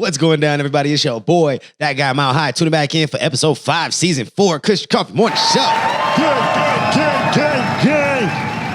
What's going down, everybody? It's your boy, that guy Mile High. Tuning back in for episode 5, season 4, Kush Coughfee Morning Show.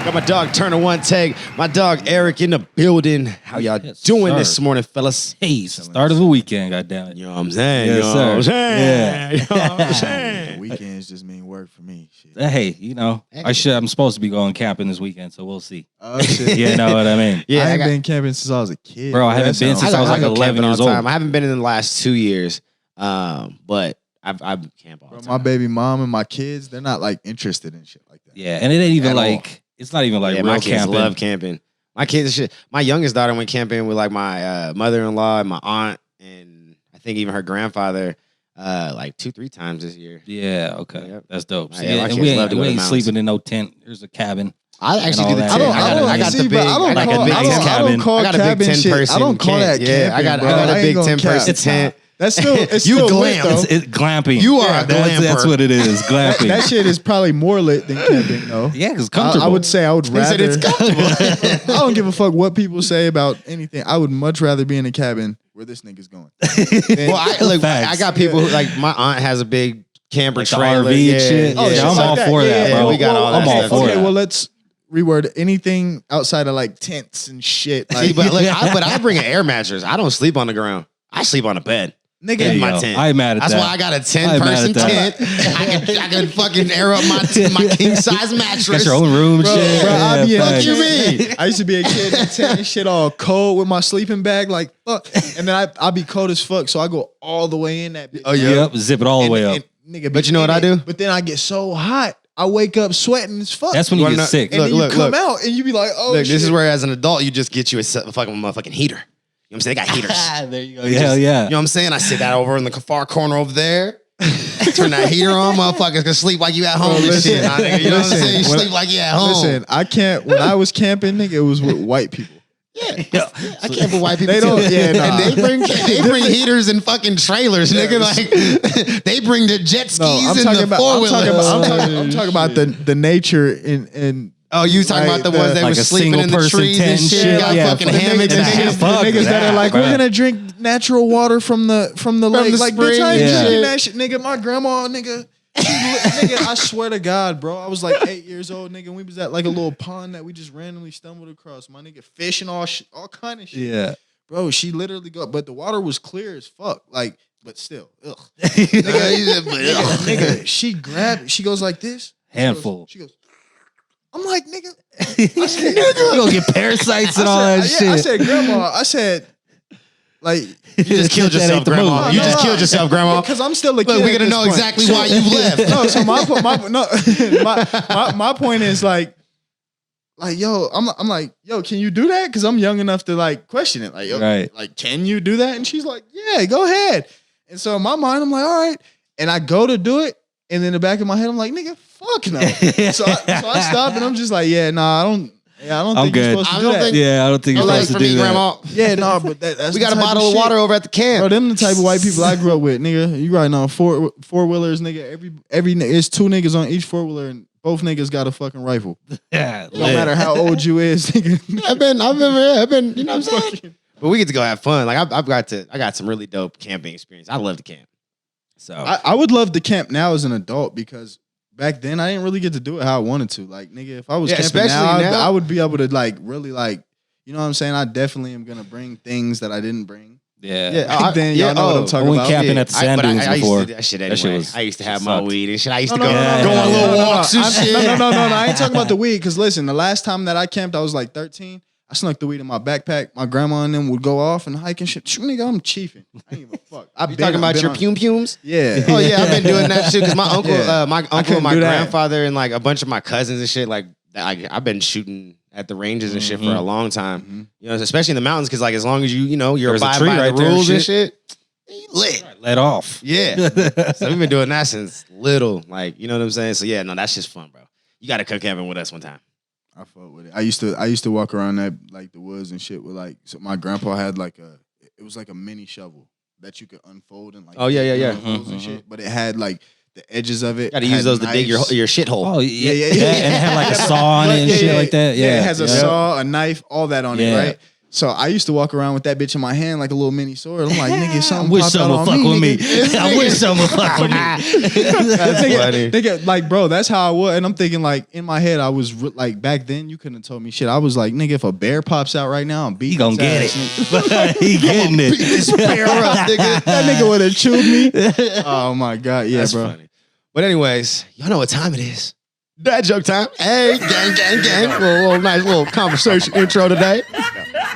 Got my dog Turner One Tag, my dog Eric in the building. How y'all doing this morning, fellas? Hey, start of the weekend, goddammit. You know what I'm saying? Yes, you know what I'm sir. saying? You know what I'm saying? Weekends just mean work for me. Shit. Hey, you know, I'm supposed to be going camping this weekend, so we'll see. Oh shit. You know what I mean? Yeah, I ain't been camping since I was a kid. Bro, I haven't been since I was like 11 years old. I haven't been in the last 2 years, but I've camped all the time. My baby mom and my kids, they're not like interested in shit like that. Yeah, and it ain't even like it's not even like real my kids camping. love camping. My kids, shit. My youngest daughter went camping with like my mother-in-law and my aunt, and I think even her grandfather, like 2-3 times this year. Yeah, okay, Yep. that's dope. So, Yeah, and we ain't sleeping in no tent. There's a cabin. I actually do the all tent. that. I got the big. I got a big 10-person. I don't call that camping. Yeah, I got a big 10-person tent. That's still it's You still glam. lit, though. It's glamping. You are a glamper. That's what it is. Glamping. That shit is probably more lit than camping, though. Yeah, because comfortable. I would say I would rather. It's comfortable. I don't give a fuck what people say about anything. I would much rather be in a cabin where this nigga's going. Well, I got people who, like my aunt has a big camper like the trailer. RV and shit. Yeah, I'm all for that, bro. We got all that. I'm all for Okay, that. well, let's reword anything outside of like tents and shit. Like, See, but I bring an air mattress. I don't sleep on the ground. I sleep on a bed. nigga, In my tent. I'm mad at That's that. why I got a 10-person tent. I can fucking air up my king size mattress. Got your own room and shit. bro, I be in Fuck a you tent. mean? I used to be a kid in a tent and shit all cold with my sleeping bag, like fuck. And then I be cold as fuck, so I go all the way in that bitch. Oh, yeah. Yep, zip it all the way up. And, nigga, But you know what I do? But then I get so hot, I wake up sweating as fuck. That's when you wanna get know- sick. and then Look, you come out and you be like, oh Look, shit. this is where as an adult, you just get you a fucking motherfucking heater. You know what I'm saying? They got heaters. There you go. Hell yeah. You know what I'm saying? I sit that over in the far corner over there. Turn that heater on, motherfuckers can sleep like you at home and listen, shit. Nah, nigga, you know what I'm saying? You when- sleep like you at home. Listen, I can't. When I was camping, nigga, it was with white people. Yeah, I can't with white people They too. don't- yeah, nah. And they bring heaters in fucking trailers, nigga. Like they bring the jet skis and the four-wheelers. I'm talking about the nature in. Oh, you talking like about the ones that like was a sleeping in the single-person trees and tent shit? shit. Got Yeah, fucking the hammocks and niggas- shit. Fuck niggas that are like, bro. we're gonna drink natural water from the lake. the Like, bitch, I ain't spring, drinking yeah. that shit, nigga. My grandma, nigga. Nigga, I swear to God, bro. I was like 8 years old, nigga. And we was at like a little pond that we just randomly stumbled across. My nigga fishing all kind of shit. Yeah. Bro, she literally but the water was clear as fuck. Like, but still, ugh. Nigga, she grabbed it. She goes like this. Handful. She goes. I'm like, nigga. I said, you gonna get parasites and all that shit. I said, grandma. I said, like, You just killed yourself, grandma. You just killed yourself, grandma. because I'm still a kid. Look, we're at gonna this know point. exactly why you left. No, so my point is like, yo, I'm like, yo, can you do that? Because I'm young enough to like question it. Like, yo, Right. like, can you do that? And she's like, yeah, go ahead. And so in my mind, I'm like, all right. And I go to do it. And in the back of my head, I'm like, nigga, fuck no. so I stop and I'm just like, yeah, nah, I don't I'm think good. you're supposed to do that. Yeah, I don't think you're Like supposed for to do me, that. grandma. Yeah, no, but that's We got a the type bottle of shit. water over at the camp. Bro, them the type of white people I grew up with, nigga. You riding on four wheelers, nigga. Every it's 2 niggas on each 4-wheeler, and both niggas got a fucking rifle. Yeah, No matter how old you is, nigga. I've been, you know what I'm saying? But we get to go have fun. Like I got some really dope camping experience. I love to camp. So I would love to camp now as an adult because back then I didn't really get to do it how I wanted to. Like, nigga, if I was camping especially now. I would be able to like really like, you know what I'm saying? I definitely am gonna bring things that I didn't bring. Yeah. Back then, y'all know what I'm talking I went about. camping at the sand I dunes used before. to do that shit anyway. That shit was- I used to have it my sucked. weed and shit. I used to No, go no, go on no, little no, walks and shit. No, I ain't talking about the weed. Because listen, the last time that I camped, I was like 13. I snuck the weed in my backpack. My grandma and them would go off and hike and shit. Shoot, nigga, I'm chiefing. I ain't give a fuck. You talking about your pumes? Yeah. Oh yeah, I've been doing that shit because my uncle, Yeah. my uncle, couldn't and my do that. grandfather, and like a bunch of my cousins and shit. Like I've been shooting at the ranges and shit for a long time. You know, especially in the mountains, because like as long as you're There's a abide tree by right the there and rules and shit. shit, you lit. Let off. Yeah. So we've been doing that since little. Like, you know what I'm saying? So yeah, no, that's just fun, bro. You got to come camping with us one time. I fuck with it. I used to walk around that like the woods and shit with like, so my grandpa had like it was like a mini shovel that you could unfold and like, Oh, yeah. holes and shit. But it had like the edges of it. Got to use those to dig your shithole. Oh yeah, Yeah. And it had like a saw on it and shit like that. Yeah, it has a saw, a knife, all that on it, Yeah. right? So I used to walk around with that bitch in my hand like a little mini sword. I'm like, nigga, something wish popped someone out fuck on with me. nigga. I wish someone fuck with me. Nigga, like, bro, that's how I was. And I'm thinking, like, in my head, I was like, back then, you couldn't have told me shit. I was like, nigga, if a bear pops out right now, I'm beating He gonna get his it. ass, He getting it. This bear up, nigga. that nigga would have chewed me. Oh my God. Yeah, That's bro. funny. But anyways, y'all know what time it is. Dad joke time. Hey, gang. Little nice little conversation intro today.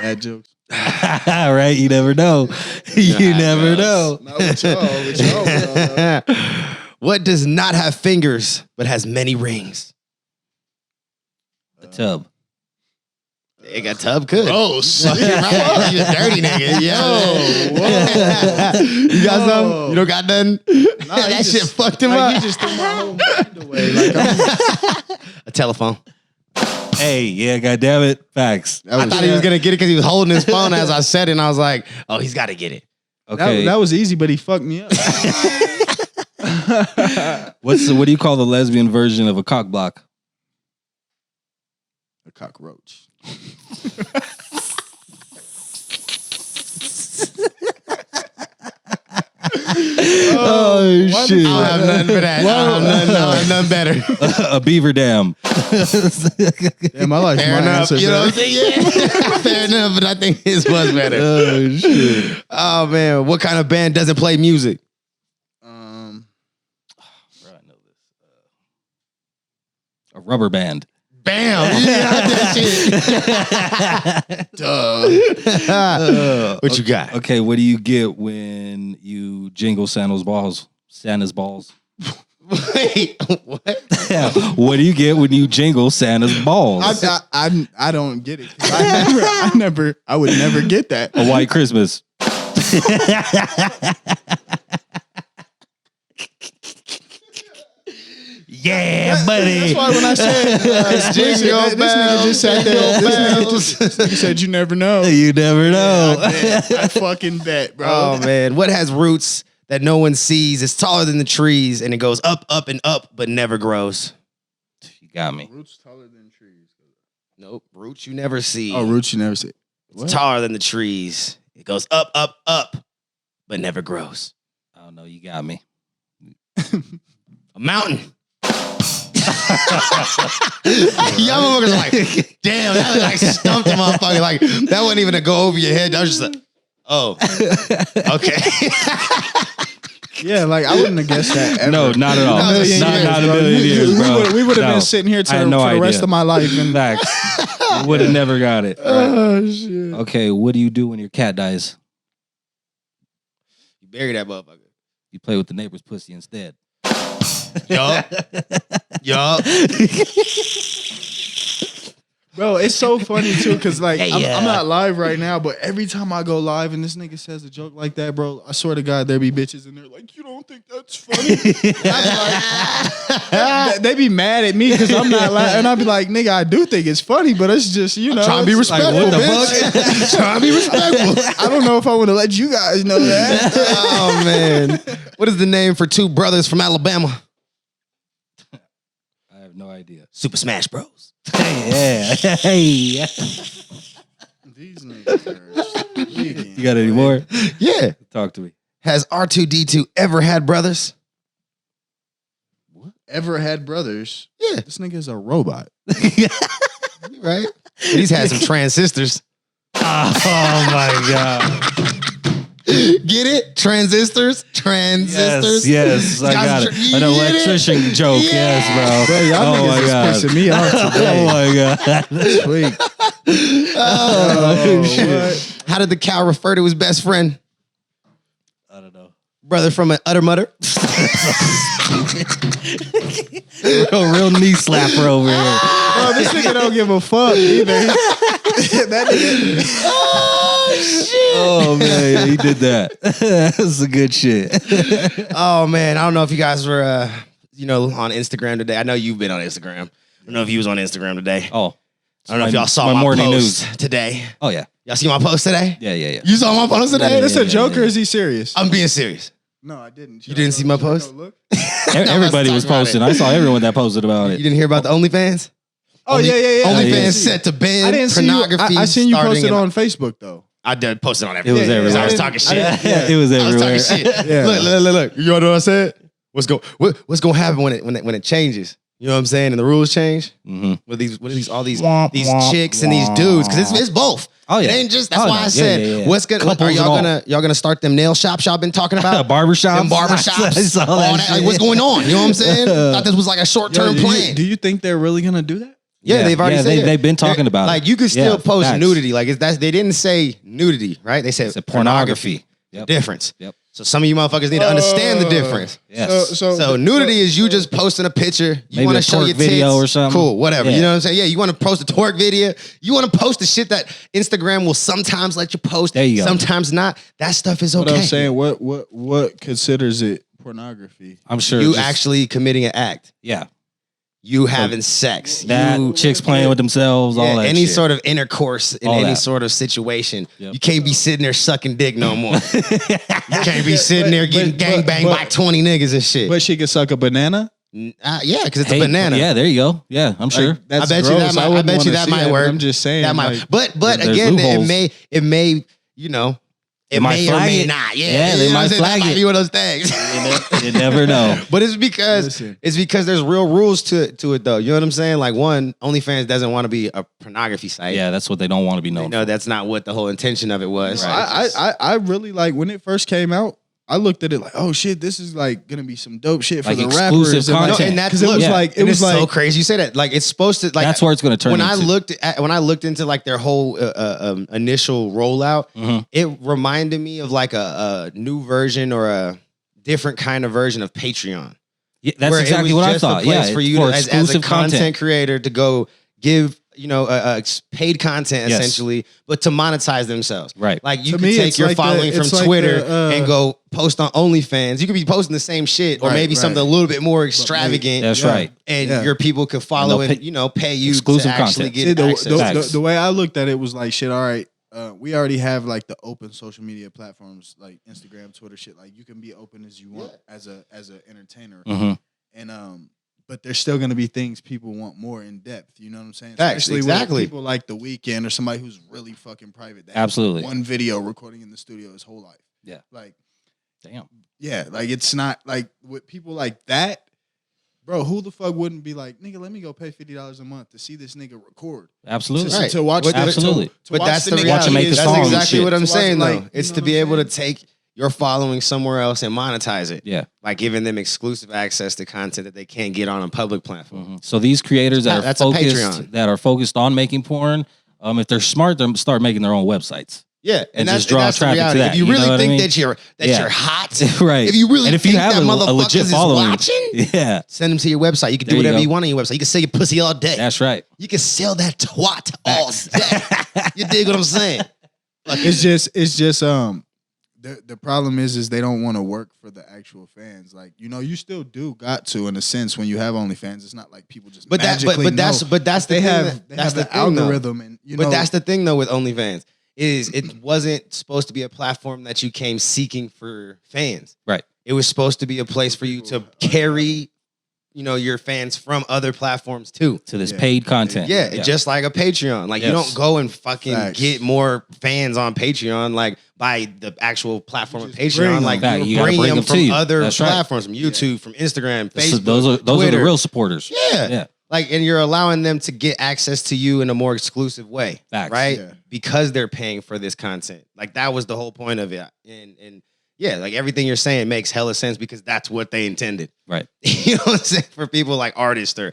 Dad jokes. Right? You never know. You never know. Not with y'all, bro. What does not have fingers but has many rings? A tub. It got tub good. Gross. You a dirty nigga. Yo. Whoa. You got Whoa. some? You don't got nothing? That shit fucked him up. He just threw my whole mind away. Like, A telephone. Hey, yeah, goddammit. Facts. I thought he was going to get it because he was holding his phone as I said it, and I was like, oh, he's got to get it. Okay. that was easy, but he fucked me up. What do you call the lesbian version of a cock block? A cockroach. Oh, shit. I don't have nothing for that. I don't have nothing better. A beaver dam. Yeah, my life's Fair my enough. answer. You know what I'm saying? Yeah. Fair enough, but I think his was better. Oh, shit. Oh, man. What kind of band doesn't play music? Bro, I know this. A rubber band. Bam. You got that shit. Duh. What you got? Okay, what do you get when you jingle Santa's balls? Santa's balls. Wait, what? What do you get when you jingle Santa's balls? I don't get it. I would never get that. A white Christmas. Yeah, buddy. That's why when I said this nigga just sat there. This nigga said you never know. You never know. I fucking bet, bro. Oh, man. What has roots that no one sees? It's taller than the trees, and it goes up, up, and up, but never grows. You got me. Roots taller than trees. Nope. Roots you never see. Oh, roots you never see. It's taller than the trees. It goes up, up, up, but never grows. I don't know. You got me. A mountain. Y'all motherfuckers like, damn, that was like stumped the motherfucker. Like, that wasn't even to go over your head. That was just like, oh, okay. Yeah, like I wouldn't have guessed that ever. No, not at all. Not a million Not a million years, bro. We would have No. been sitting here I had no for the rest idea. of my life. And Facts. You would have never got it. oh shit. Okay, what do you do when your cat dies? You bury that motherfucker. You play with the neighbor's pussy instead. Yup. Bro, it's so funny too, because like Yeah. I'm not live right now, but every time I go live and this nigga says a joke like that, bro, I swear to God, there be bitches in there like, you don't think that's funny? I'm like, they be mad at me because I'm not laughing, and I be like, nigga, I do think it's funny, but it's just, you know, Trying to be it's like, respectful, what the bitch. fuck? Trying to be respectful. I don't know if I want to let you guys know that. Oh, man. What is the name for two brothers from Alabama? I have no idea. Super Smash Bros. Yeah. Hey. These niggas are tweaking. You got any more? Yeah. Talk to me. Has R2D2 ever had brothers? Ever had brothers? Yeah. This nigga is a robot. Right? He's had some transistors. Oh my God. Get it? Transistors? Transistors? Yes, I got it. An electrician joke, Yeah. yes, bro. Bro, y'all Oh my niggas God. is pissing me off today. Oh my God. This week. Oh, shit. How did the cow refer to his best friend? I don't know. Brother from an utter mutter? Real knee slapper over here. Bro, this nigga don't give a fuck either. That nigga. Oh, shit. Oh man, he did that. That's a good shit. Oh, man. I don't know if you guys were, on Instagram today. I know you've been on Instagram. I don't know if you was on Instagram today. Oh, I don't know if y'all saw my morning post news today. Oh yeah, Y'all see my post today? yeah. You saw my post today? Yeah, This a joke or is he serious? I'm being serious. No, I didn't. You didn't see my post? Look. Everybody Let's was talk about posting. it. I saw everyone that posted about You it. didn't hear about the OnlyFans? Oh, yeah. OnlyFans set to ban I didn't see pornography. I seen you starting post it in- on Facebook, though. I did post it on It everything. was everywhere. I was talking shit. It was I was everywhere. talking shit. Yeah. Look. You know what I said? What's gonna happen when it changes? You know what I'm saying? And the rules change with all these chicks and these dudes, because it's both. Oh, yeah. It ain't just. That's Oh, why no. I said, Yeah. what's gonna? Are Couples y'all and all. gonna start them nail shops y'all been talking about? Barbershops. Them barbershops. I saw all that that. Like, shit. what's going on? You know what I'm saying? Thought this was like a short term plan. Do you think they're really gonna do that? Yeah, they've already said they've been talking about it. Like, you could still post facts. nudity. Like, they didn't say nudity, right? They said pornography. Yep. Difference. Yep. So some of you motherfuckers need to understand the difference. Yes. So nudity is you just posting a picture. You Maybe want a to show twerk your tits. video or something. Cool, whatever. Yeah. You know what I'm saying? Yeah, you want to post a twerk video. You want to post the shit that Instagram will sometimes let you post. There you go. Sometimes not. That stuff is okay. What I'm saying, what considers it pornography? I'm sure You actually committing an act. Yeah. You having sex. That You chicks playing with themselves, all that any shit. sort of intercourse in All any that. sort of situation. Yep. You can't be sitting there sucking dick no more. You can't be sitting there getting gangbanged by 20 niggas and shit. But she can suck a banana. Yeah, because it's Hey, a banana. Yeah, there you go. Yeah, I'm sure. Like, that's I bet you gross. that might. I wouldn't bet you wanna that see might but work. I'm just saying. That might. like, But There's again, loopholes. it may. You know, it might may or flag may it. not. Yeah, Yeah, they you know what might I'm saying? flag That might it. be one of those things. You never know. But it's because there's real rules to it though. You know what I'm saying? Like, one, OnlyFans doesn't want to be a pornography site. Yeah, that's what they don't want to be known. No, that's not what the whole intention of it was. I really like when it first came out. I looked at it like, oh shit, this is like gonna be some dope shit for Like the exclusive rappers. And, content. like, and that's because it was look, like and it it's was like so crazy. You say that like it's supposed to like That's where it's going to turn when into. I looked into like their whole initial rollout, it reminded me of like a new version or a different kind of version of Patreon. Yeah, that's where exactly it was what I just thought. A place Yeah, for you for to, as a exclusive content creator to go give paid content Yes. essentially, but to monetize themselves. Right. Like you To could me, take it's your like following it's from like Twitter the, and go post on OnlyFans. You could be posting the same shit or Right, maybe right. something a little bit more extravagant. That's Yeah. right. And Yeah. your people could follow And and they'll pay you exclusive to actually content. get See, access. Facts. the way I looked at it was like, shit, all right, we already have like the open social media platforms like Instagram, Twitter, shit. Like you can be open as you want as a entertainer. Mhm. And but there's still gonna be things people want more in depth. You know what I'm saying? Facts, Especially exactly. with people like The Weeknd or somebody who's really fucking private. That Absolutely. one video recording in the studio his whole life. Yeah. Like, Damn. yeah, like it's not like with people like that, bro. Who the fuck wouldn't be like, nigga? Let me go pay $50 a month to see this nigga record. Absolutely. To, Right. to watch, But- Absolutely. To But watch that's the nigga reality. make a That's song and exactly shit. what I'm To watch, saying, like, though. you It's know to what be I'm able to saying? take your following somewhere else and monetize it. Yeah. By giving them exclusive access to content that they can't get on a public platform. So these creators That's a Patreon. that are focused on making porn, if they're smart, they'll start making their own websites. Yeah, And just draw that's the traffic to reality. that, If you you know really what I think mean? that you're Yeah. hot, Right. If you really and if think you have that a motherfuckers legit is following, watching, yeah, send them to your website. You can do There you whatever go. you want on your website. You can sell your pussy all day. that's right. You can sell that twat all day. You dig what I'm saying? It's just the problem is they don't want to work for the actual fans. Like, you know, you still do got to in a sense when you have OnlyFans. It's not like people just magically that's know. the they thing have that's the thing, though. algorithm and you know. But that's the thing though with OnlyFans is it wasn't supposed to be a platform that you came seeking for fans. Right. It was supposed to be a place for you to carry, your fans from other platforms too. To this paid content. Yeah, just like a Patreon. Like you Yes. don't go and fucking Facts. get more fans on Patreon like by the actual platform of just bring Patreon. them. Like Fact, you you gotta bring bring them them to from you. other That's right. platforms, from YouTube, from Instagram, Facebook, those are Twitter. the real supporters. Yeah. Yeah. Like, and you're allowing them to get access to you in a more exclusive way. Facts. Right? Yeah. Because they're paying for this content. Like that was the whole point of it. And yeah, like everything you're saying makes hella sense because that's what they intended. Right. You know what I'm saying? For people like artists or,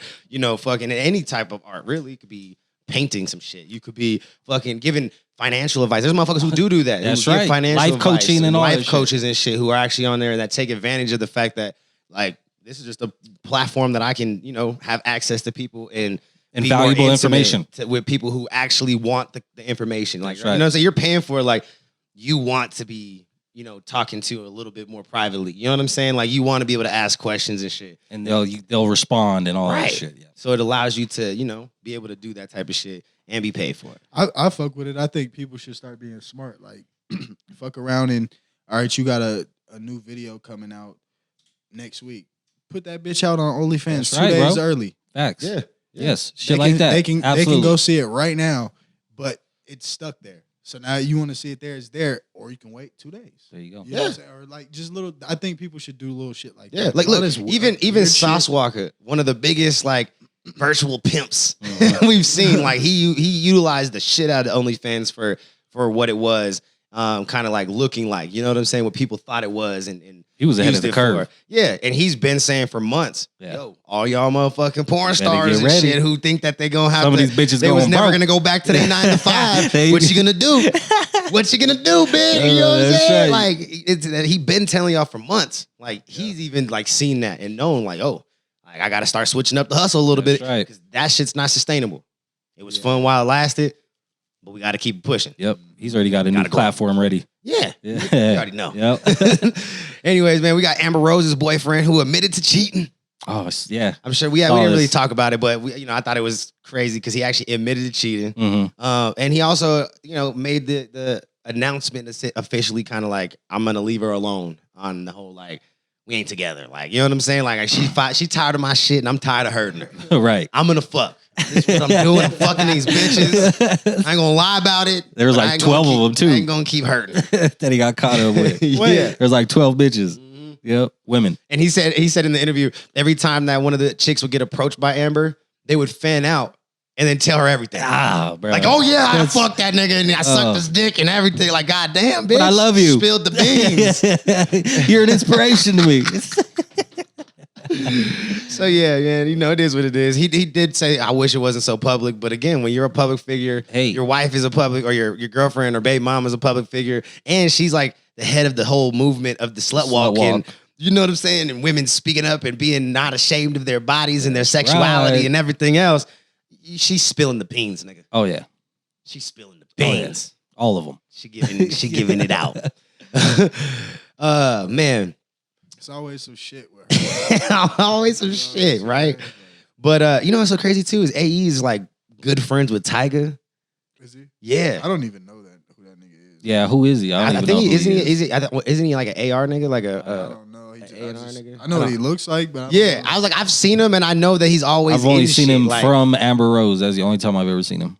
fucking any type of art, really. It could be painting some shit. You could be fucking giving financial advice. There's motherfuckers who do that. That's who give right. Financial Life advice coaching and all that life shit. coaches and shit who are actually on there that take advantage of the fact that like this is just a platform that I can, have access to people and be more valuable intimate information with people who actually want the information. Like, That's right. you know what I'm saying? You're paying for it, like you want to be, talking to a little bit more privately. You know what I'm saying? Like you want to be able to ask questions and shit. And they'll respond and all Right. that shit. Yeah. So it allows you to, be able to do that type of shit and be paid for it. I fuck with it. I think people should start being smart. Like, fuck around and all right, you got a new video coming out next week. Put that bitch out on OnlyFans That's 2 right, days bro. early. Facts. Yeah. Yes, shit like that. They can Absolutely. go see it right now, but it's stuck there. So now you want to see it there, it's there, or you can wait 2 days. There you go. You know what I'm saying? Or like just little. I think people should do little shit like Yeah, that. like All look, this even weird Sauce shit. Walker, one of the biggest like virtual pimps we've seen. Like he utilized the shit out of OnlyFans for what it was, kind of like looking like, you know what I'm saying, what people thought it was, and He was ahead used of the it curve. for. Yeah, and he's been saying for months, Yeah. yo, all y'all motherfucking porn Better stars get and ready. shit who think that they gonna have Some of to, these bitches they was going never broke. gonna go back to their 9 to 5. They- What you gonna do? What you gonna do, bitch? You know what I'm That's saying? right. Like it's that he been telling y'all for months. Like he's even like seen that and known like, oh, like I gotta start switching up the hustle a little That's bit right. because that shit's not sustainable. It was fun while it lasted, but we gotta keep pushing. Yep. He's already got a new Gotta go. platform ready. Yeah. Yeah. You already know. Yep. Anyways, man, we got Amber Rose's boyfriend who admitted to cheating. Oh, yeah. I'm sure we Saw didn't really this. talk about it, but I thought it was crazy because he actually admitted to cheating. Mm-hmm. And he also, made the announcement to say officially kind of like, I'm gonna leave her alone on the whole like, we ain't together. Like, you know what I'm saying? Like she tired of my shit and I'm tired of hurting her. Right. I'm gonna fuck. This is what I'm doing. I'm fucking these bitches. I ain't gonna lie about it. There was but I like ain't gonna 12 of keep- them, too. I ain't gonna keep hurting. That he got caught up with. Yeah. There's like 12 bitches. Yep. Women. And he said in the interview, every time that one of the chicks would get approached by Amber, they would fan out and then tell her everything. Ah, bro. Like, oh yeah, I That's- fucked that nigga and I sucked his dick and everything. Like, goddamn, bitch. But I love you. Spilled the beans. You're an inspiration to me. So yeah, man, it is what it is. He did say, I wish it wasn't so public. But again, when you're a public figure, Hey. your wife is a public, or your girlfriend or baby mom is a public figure, and she's like the head of the whole movement of the slut walk. And you know what I'm saying? And women speaking up and being not ashamed of their bodies and their sexuality Right. and everything else. She's spilling the beans, nigga. Oh, yeah. She's spilling the Oh, yeah. beans. All of them. She giving it out. Man. It's always some shit with her. Always some shit, right? But what's so crazy too is AE is like good friends with Tyga. Is he? Yeah. I don't even know who that nigga is. Yeah, who is he? I don't I even think know. isn't he like an AR nigga? Like I a don't know. A&R nigga? I know what he looks like, but I don't yeah. know. I was like, I've seen him and I know that he's always I've only in seen shit, him like- from Amber Rose. That's the only time I've ever seen him.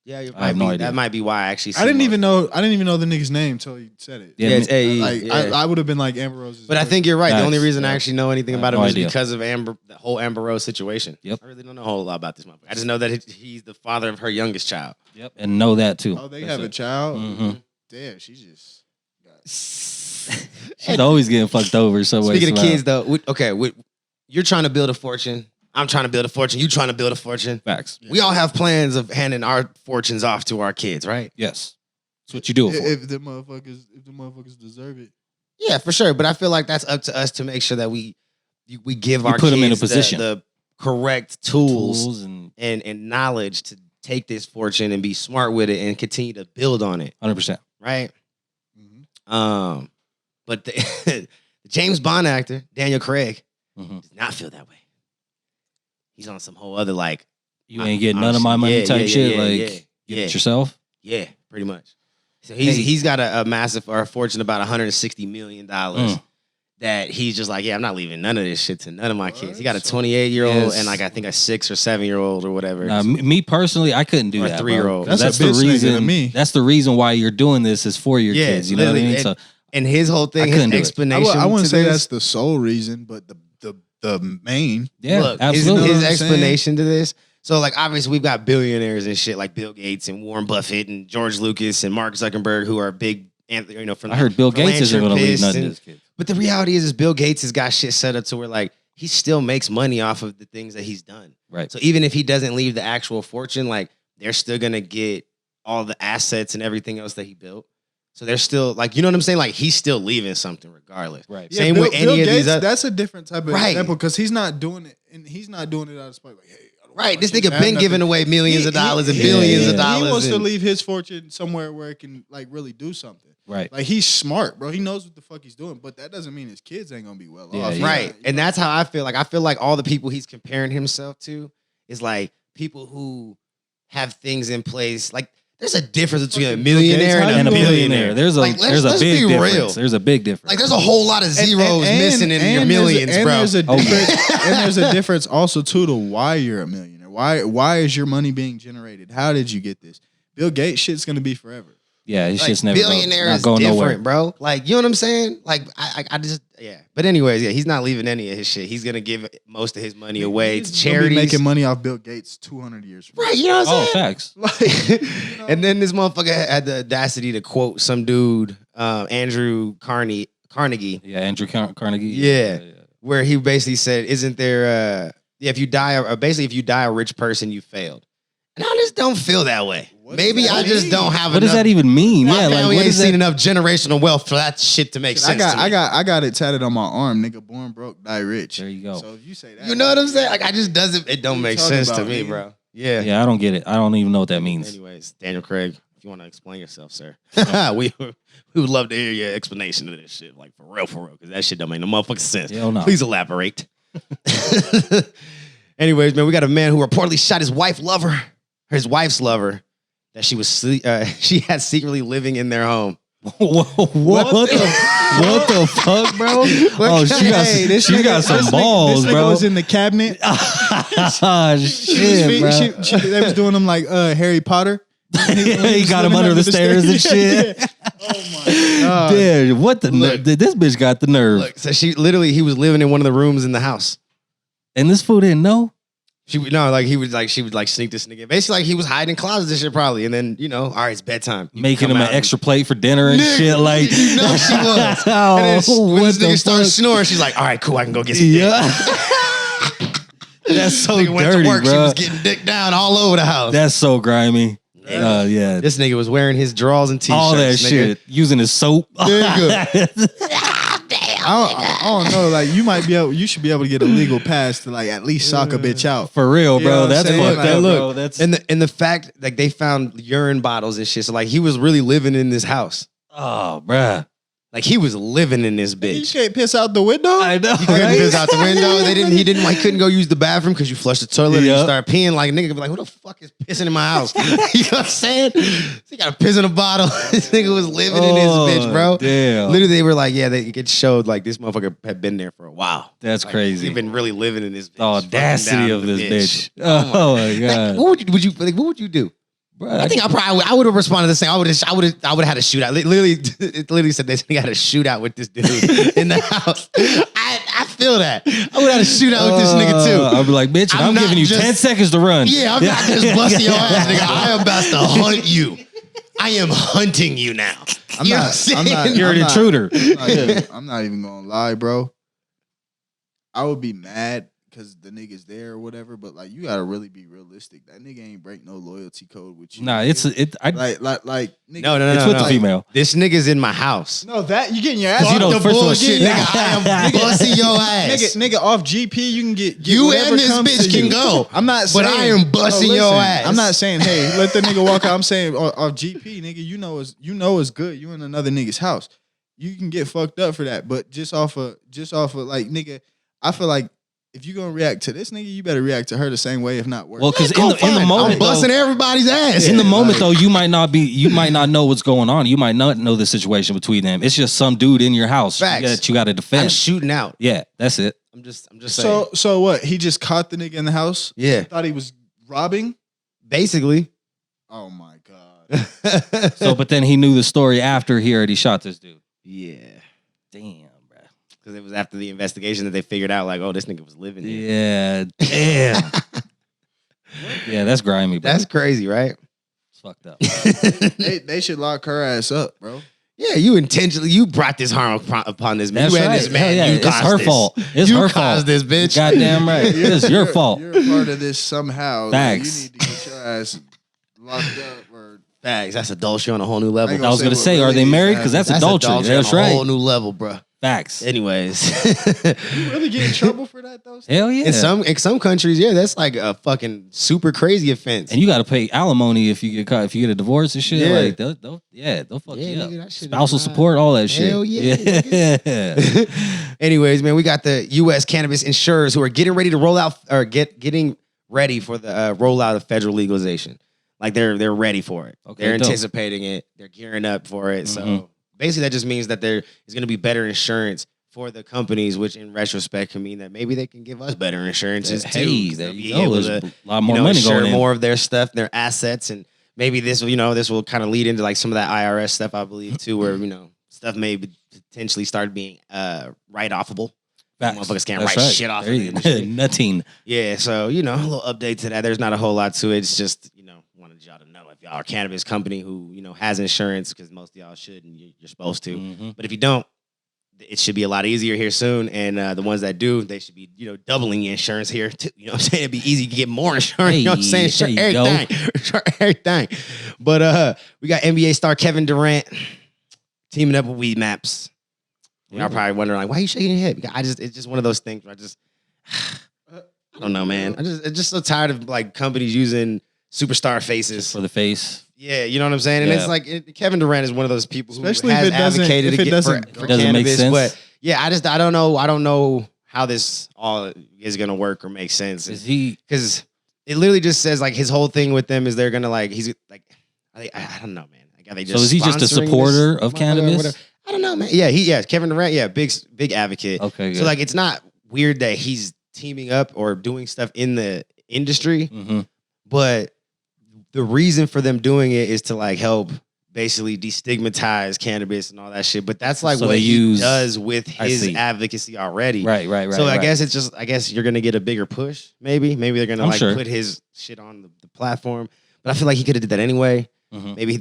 Yeah, I have no idea. That might be why I actually I didn't even know the nigga's name until you said it. Yeah, Yeah, it's AE. Like yeah. I would have been like Amber Rose's. But I think you're right. The only Facts, reason I yeah. actually know anything I have about it no was idea. because of the whole Amber Rose situation. Yep. I really don't know a whole lot about this motherfucker. I just know that he's the father of her youngest child. Yep. And know that too. Oh, they That's have a it. child. Mhm. Damn, she just. She's always getting fucked over. Speaking of kids, though, you're trying to build a fortune. I'm trying to build a fortune. You trying to build a fortune. Facts. We all have plans of handing our fortunes off to our kids, right? Yes. That's what you do it for. If the motherfuckers deserve it. Yeah, for sure. But I feel like that's up to us to make sure that we give our put kids them in a position. the correct tools and and knowledge to take this fortune and be smart with it and continue to build on it, 100%. right? Mm-hmm. But the James Bond actor Daniel Craig Mhm. does not feel that way. He's on some whole other like, You ain't getting none of my money type shit. Like, give it yourself. yeah, pretty much. So he's got a massive or a fortune about $160 million that he's just like, yeah, I'm not leaving none of this shit to none of my kids. He got a 28-year-old Yes. and like I think a 6 or 7-year-old or whatever. Now, me personally, I couldn't do Or a that. 3-year-old. Bro. 'Cause That's a the bitch nigga to reason. me. That's the reason why you're doing this is for your Yeah, kids. You know what I literally. mean? So And his whole thing, I his couldn't do it. explanation. I wouldn't to say this- that's the sole reason, but the main. yeah, Look, absolutely. his You know what I'm saying? explanation to this. So, like, obviously, we've got billionaires and shit like Bill Gates and Warren Buffett and George Lucas and Mark Zuckerberg who are big, from I heard Bill Gates isn't going to leave nothing to philanthropists. his kids. But the reality is Bill Gates has got shit set up to where, like, he still makes money off of the things that he's done. Right. So even if he doesn't leave the actual fortune, like, they're still gonna get all the assets and everything else that he built. So they're still like, you know what I'm saying? Like he's still leaving something regardless. Right. Same with any of these other. That's a different type of Right. example because he's not doing it, and he's not doing it out of spite. Like, hey, I don't want Right. my This kids nigga to have been nothing. giving away millions of dollars and He- billions of yeah. dollars. He wants to and- leave his fortune somewhere where it can like really do something. Right. Like he's smart, bro. He knows what the fuck he's doing, but that doesn't mean his kids ain't gonna be well Yeah, off. yeah. Right. And that's how I feel. Like I feel like all the people he's comparing himself to is like people who have things in place. Like there's a difference between a Fucking millionaire Bill Gates, and a how you billionaire. There's a Like, there's a let's big be difference. real. There's a big difference. Like there's a whole lot of zeros missing in your millions, bro. There's a Oh, yeah. difference, and there's a difference also too to why you're a millionaire. Why is your money being generated? How did you get this? Bill Gates shit's gonna be forever. Yeah, it's Like, just never billionaire not is going different, nowhere. bro. Like, you know what I'm saying? Like, I just, yeah. But anyways, yeah, he's not leaving any of his shit. He's gonna give most of his money away to He's gonna be charities. making money off Bill Gates 200 years from now. Right, you know what I'm Oh, saying? facts. Like, And then this motherfucker had the audacity to quote some dude, Andrew Carnegie, Yeah, Andrew Carnegie. Yeah. where he basically said, "Isn't there? If you die, if you die a rich person, you failed." And I just don't feel that way. What Maybe does that I just mean? don't have What enough. does that even mean? My Yeah, like family what ain't is seen that? enough generational wealth for that shit to make sense. to me. I got it tatted on my arm, nigga. Born broke, die rich. There you go. So if you say that, You know what I'm saying? Like, I just doesn't. It don't What you make talking sense to about, me, nigga? bro. Yeah. Yeah, I don't get it. I don't even know what that means. Anyways, Daniel Craig, if you want to explain yourself, sir, we would love to hear your explanation of this shit, like for real, because that shit don't make no motherfucking sense. Hell no. Please elaborate. Anyways, man, we got a man who reportedly shot his wife's lover, that she had secretly living in their home. What the fuck, bro? Oh, she got some balls, this nigga bro. was in the cabinet. Ah, shit, bro. They was doing him like Harry Potter. He got him under the stairs and shit. Oh my god! Dude, what the this bitch got the nerve. Look, so he was living in one of the rooms in the house. And this fool didn't know. She would sneak this nigga in. Basically, like he was hiding in closets and shit probably. And then, all right, it's bedtime. You Making come him out an extra plate for dinner and Nigga, shit. Like, you know she was. Oh, And then when what this the nigga started fuck? snoring, she's like, all right, cool, I can go get some Yeah. dick. That's so Nigga went dirty, to work, she bro. was getting dick down all over the house. That's so grimy. Yeah. This nigga was wearing his drawers and t-shirts. All that nigga. shit. Using his soap. I don't know. Like you should be able to get a legal pass to like at least sock a bitch out. For real, You know bro. what I'm That's saying? fucked Like, up, look, bro. That's And the fact, like, they found urine bottles and shit. So, like, he was really living in this house. oh, bruh. Like, he was living in this You bitch. can't piss out the window. I know. He couldn't right? piss out the window. He couldn't go use the bathroom because you flush the toilet and you Yep. start peeing. Like, a nigga could be like, who the fuck is pissing in my house? You know what I'm saying? He got to piss in a bottle. This nigga was living in this bitch, bro. Damn. Literally, they were like, yeah, it showed like this motherfucker had been there for a while. That's Like, crazy. He'd been really living in this bitch. The audacity fucking down of to the this bitch. Oh, my Like, God. what would you do? Bro, I think I would have responded the same. I would have had a shootout. It literally said this nigga had a shootout with this dude in the house. I feel that. I would have had a shootout with this nigga too. I'd be like, bitch, I'm I'm not giving you just- 10 seconds to run. Yeah, I'm not just busting your ass, nigga. I am about to hunt you. I am hunting you now. You know what I'm saying? You're an intruder. I'm not even gonna lie, bro. I would be mad because the nigga's there or whatever, but like you gotta really be realistic. That nigga ain't break no loyalty code with you. Nah, nigga. it's nigga, No. it's with the Like, female. This nigga's in my house. No, that you getting your ass. Cause you know, the first of all, bullshit, shit- nigga. I am busting your ass. Nigga, off GP, you can get You whatever and this comes bitch to can you. go. I'm not But saying, I am busting your ass. I'm not saying, hey, let the nigga walk out. I'm saying off GP, nigga, you know it's good. You in another nigga's house. You can get fucked up for that. But just off of like, nigga, I feel like if you gonna react to this nigga, you better react to her the same way, if not worse. Well, because Cool, in the fine. moment, I'm busting everybody's ass. in the moment like- though, you might not know what's going on. You might not know the situation between them. It's just some dude in your house Facts. that you got to I'm defend. shooting out. Yeah, that's it. I'm just saying. So what? He just caught the nigga in the house. Yeah, Thought he was robbing. basically. Oh my god. So, but then he knew the story after he already shot this dude. Yeah, Damn, bro. because it was after the investigation that they figured out, like, oh, this nigga was living here. Yeah, damn. Yeah, that's grimy, bro. That's crazy, right? It's fucked up. They should lock her ass up, bro. Yeah, you brought this harm upon this man. That's You and right. this man. Hell yeah, You it's caused her this. fault. It's you her caused fault. this, bitch. Goddamn right. It's your fault. You're a part of this somehow. Facts. Like, you need to get your ass locked up or Facts. That's adultery on a whole new level. ain't I was say gonna what say, are really they needs to married? happen. Because that's adultery. That's on a right. whole new level, bro. Facts. Anyways, You really get in trouble for that though? Hell yeah. in some countries, yeah, that's like a fucking super crazy offense. And you got to pay alimony if you get caught, if you get a divorce and shit. Yeah. Like they'll fuck Yeah, you up. nigga, that shit Spousal is not- support, all that shit. Hell yeah, Yeah. Anyways, man, we got the U.S. cannabis insurers who are getting ready to roll out or getting ready for the rollout of federal legalization. Like they're ready for it. Okay, They're dope. anticipating it. They're gearing up for it. Mhm. So basically, that just means that there is going to be better insurance for the companies, which in retrospect can mean that maybe they can give us better insurances too. Hey, there you go. Able There's to, a lot more money insure going in. more of their stuff, their assets, and maybe this will kind of lead into like some of that IRS stuff, I believe too, where stuff may potentially start being write-offable. Motherfuckers can't write shit off of the industry. Nothing. Yeah, so a little update to that. There's not a whole lot to it. It's just wanted y'all to know if y'all are a cannabis company who has insurance, because most of y'all should and you're supposed to. Mm-hmm. But if you don't, it should be a lot easier here soon. And the ones that do, they should be doubling the insurance here too. You know what I'm saying? It'd be easy to get more insurance. Hey, you know what I'm saying? Sure, everything. Sure, everything. But we got NBA star Kevin Durant teaming up with Weed Maps. Y'all probably wondering like, why are you shaking your head? Because it's just one of those things where I don't know, man. I'm just so tired of like companies using superstar faces Just for the face. Yeah, you know what I'm saying? And it's like Kevin Durant is one of those people who Especially has if it doesn't- advocated if it for doesn't make cannabis. sense. But yeah, I don't know how this all is gonna work or make sense. Is he? Because it literally just says like his whole thing with them is they're gonna like he's like I don't know, man. Like, are they just So is he just a sponsoring supporter this of motherfucker or cannabis? whatever? I don't know, man. Yeah, Kevin Durant, big advocate. Okay, good. So like it's not weird that he's teaming up or doing stuff in the industry, Mm-hmm. but the reason for them doing it is to like help basically destigmatize cannabis and all that shit. But that's like So what they he use- does with I his see. advocacy already. Right. So I right. guess it's just you're gonna get a bigger push. Maybe they're gonna I'm like sure. put his shit on the platform. But I feel like he could have did that anyway. Mhm. Maybe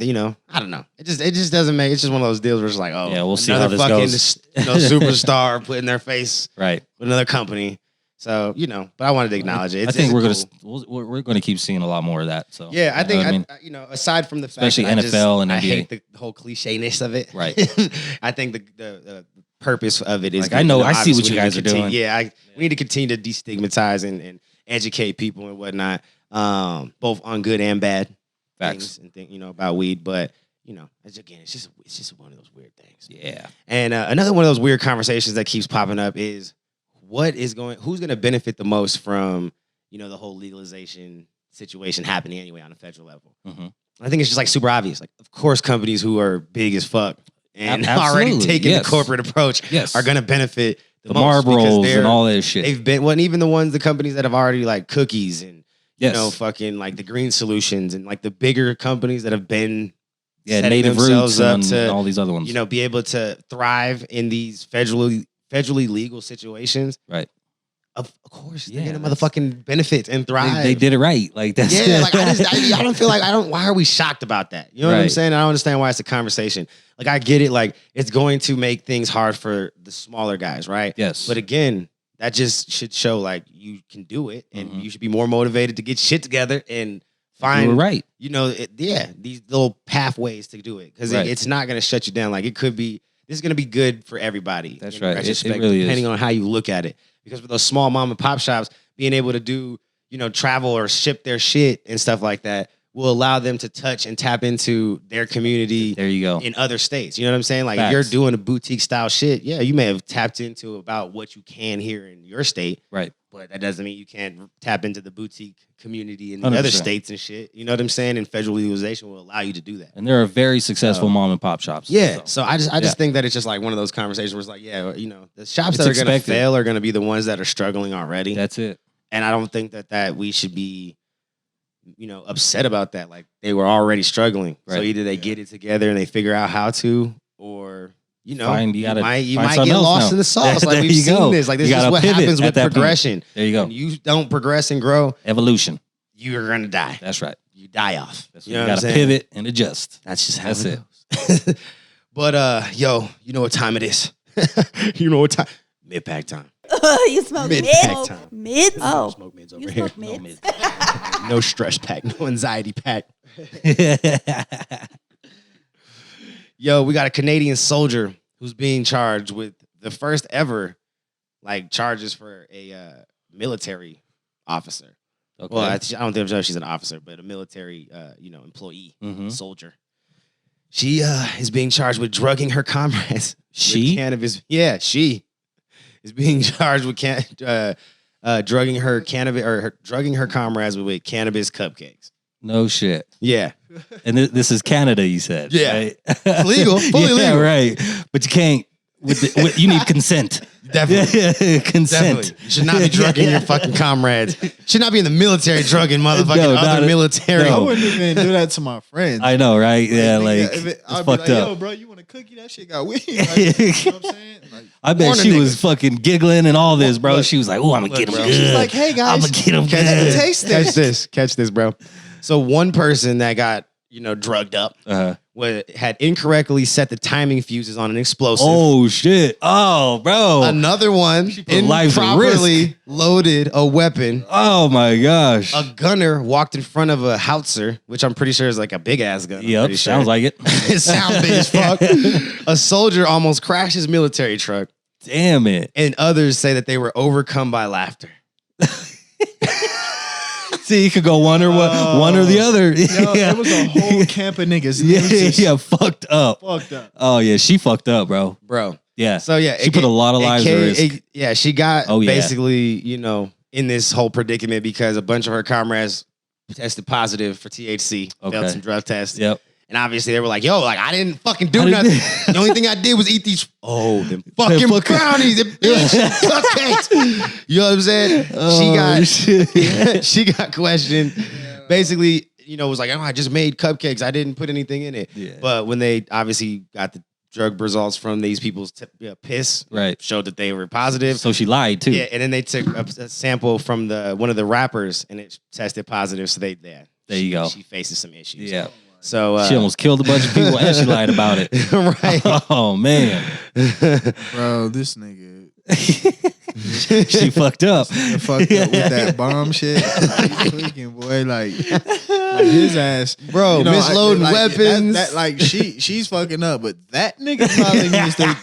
I don't know. It just doesn't make. It's just one of those deals where it's like, oh Yeah, we'll see how another this fucking goes. superstar putting their face Right. with another company. So but I wanted to acknowledge it. I think it's we're cool. we're gonna keep seeing a lot more of that. So Yeah, I you think know what I mean, aside from the fact Especially that NFL and I NBA. hate the whole cliche-ness of it. Right. I think the purpose of it is Like, I know, I see obviously what you we need guys to are continue- doing. Yeah, we need to continue to destigmatize and educate people and whatnot, both on good and bad Facts. things and think about weed. But it's just one of those weird things. Yeah. And another one of those weird conversations that keeps popping up is who's going to benefit the most from the whole legalization situation happening anyway on a federal level. Mm-hmm. I think it's just like super obvious. Like, of course, companies who are big as fuck and Absolutely, already taking yes. the corporate approach Yes. are going to benefit The most because Marlboros and all that shit. They've been even the companies that have already like cookies and Yes. fucking like the green solutions and like the bigger companies that have been setting Native themselves Roots up and to all these other ones. be able to thrive in these federally legal situations. Right. Of course, Yeah, they're gonna that's- motherfucking benefit and thrive. They did it right. Like that's Yeah, like I don't feel like why are we shocked about that? You know what I'm Right. saying? I don't understand why it's a conversation. Like I get it, like it's going to make things hard for the smaller guys, right? Yes. But again, that just should show like you can do it and Mhm. you should be more motivated to get shit together and You find were right. these little pathways to do it. Because Right. it's not gonna shut you down. Like this is gonna be good for everybody. That's in right. It retrospect, really is. depending on how you look at it. Because for those small mom and pop shops, being able to do, travel or ship their shit and stuff like that will allow them to touch and tap into their community There you go. in other states. You know what I'm saying? Like Facts. if you're doing a boutique style shit, yeah, you may have tapped into about what you can here in your state. Right. But that doesn't mean you can't tap into the boutique community in the other 100%. states and shit. You know what I'm saying? And federal legalization will allow you to do that. And there are very successful mom and pop shops. Yeah. So I just yeah. think that it's just like one of those conversations where it's like, yeah, the shops It's that are going to expected. fail are going to be the ones that are struggling already. That's it. And I don't think that we should be, upset about that. Like they were already struggling. So Right. either they get it together and they figure out how to, or you You might gotta find get something else lost now. in the sauce. Like There we've you seen go. this. Like this You is gotta what pivot happens at with that point. progression. There you go. When you don't progress and grow, Evolution. you're gonna die. That's right. You die off. That's You what know you what I'm gotta saying? pivot and adjust. That's just how That's it goes. But you know what time it is. You know what time? Mid-pack time. You smoke Mid-pack mids? time. Mids? Oh, Smoke mids over you here. smoke mids? No stress pack. No anxiety pack. Yo, we got a Canadian soldier who's being charged with the first ever charges for a military officer. Okay. Well, I don't think she's an officer, but a military employee, Mhm. soldier. She is being charged with drugging her comrades. She? with cannabis. Yeah, she is being charged with drugging her cannabis or drugging her comrades with cannabis cupcakes. No shit. Yeah. And this is Canada, you said. Yeah. Right? It's legal, fully yeah, legal. right. But you can't You need consent. Definitely. Consent. Definitely. You should not be drugging your fucking comrades. Should not be in the military drugging motherfucking other military. I wouldn't even do that to my friends. I know, right? Yeah, like I'd it's be fucked like, up. yo, bro, you want a cookie? That shit got weed. Like, you know what I'm saying? Like, I bet she was fucking giggling and all this, bro. She was like, "Oh, I'm gonna get him good." she's like, hey guys, I'm gonna get him Catch good. this. Catch this, bro. So one person that got, drugged up had incorrectly set the timing fuses on an explosive. Oh shit! Oh, bro. Another one lives at improperly loaded a weapon. Oh my gosh! A gunner walked in front of a howitzer, which I'm pretty sure is like a big ass gun. Yep, sounds like it. It sounds big as fuck. A soldier almost crashed his military truck. Damn it! And others say that they were overcome by laughter. See, you could go one or the other. Yo, it was a whole camp of niggas. Fucked up. Fucked up. Oh yeah, she fucked up, bro. Yeah. So yeah, she put a lot of lives at risk. She got basically, in this whole predicament because a bunch of her comrades tested positive for THC, failed some drug tests. Yep. And obviously they were like, yo, like I didn't fucking do nothing. The only thing I did was eat these them fucking brownies, them cupcakes. You know what I'm saying? She got questioned. Basically, was like, oh, I just made cupcakes. I didn't put anything in it. Yeah. But when they obviously got the drug results from these people's piss, showed that they were positive. So she lied too. Yeah, and then they took a sample from one of the rappers and it tested positive. So there you go. She faces some issues. Yeah. So she almost killed a bunch of people and she lied about it. Right. Oh man. Bro, this nigga. She fucked up. Fucked up with that bomb shit. Tweaking, boy. Like his ass. Bro, misloading weapons. She's fucking up, but that nigga probably needs to.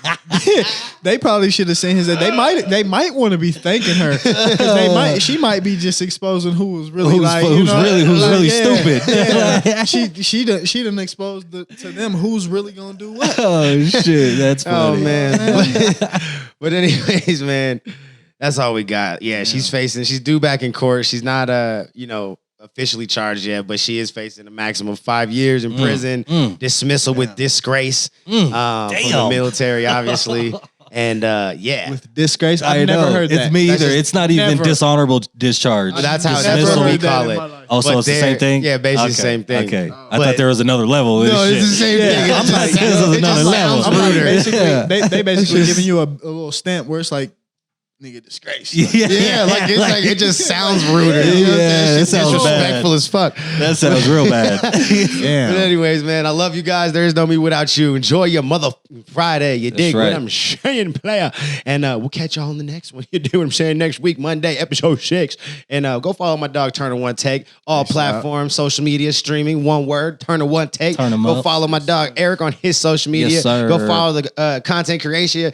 They probably should have seen his. They might want to be thanking her. She might be just exposing who was really really stupid. Yeah, she done exposed to them who's really gonna do what. Oh shit, that's funny. Oh man. But anyways, man, that's all we got. Yeah, she's due back in court. She's not officially charged yet, but she is facing a maximum of 5 years in prison, dismissal with disgrace from the military, obviously. And with disgrace, I've never heard that. It's me either. It's not even dishonorable discharge. That's how we call it. Oh, so it's the same thing? Yeah, basically the same thing. Okay. I thought there was another level. No, it's the same thing. I'm like, this is another level. They basically giving you a little stamp where it's like, nigga, disgrace. Like it just sounds ruder. It sounds disrespectful as fuck. That sounds real bad. But anyways, man, I love you guys. There is no me without you. Enjoy your mother Friday. You dig what I'm saying, player? And we'll catch y'all on the next one. You do what I'm saying next week, Monday, episode 6. And go follow my dog Turner One Take. All platforms, social media, streaming, one word, Turner One Take. Go follow my dog Eric on his social media. Yes, sir. Go follow the content creation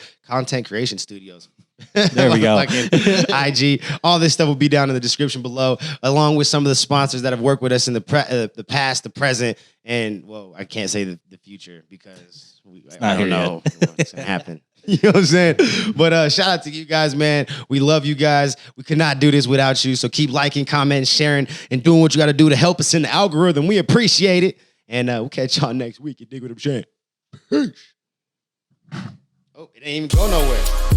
studios. There we go. IG. All this stuff will be down in the description below, along with some of the sponsors that have worked with us in the past, the present, and I can't say the future because I don't know what's gonna happen. You know what I'm saying? But shout out to you guys, man. We love you guys. We could not do this without you. So keep liking, commenting, sharing, and doing what you got to do to help us in the algorithm. We appreciate it. And we'll catch y'all next week. You dig what I'm saying? Peace. Oh, it ain't even go nowhere.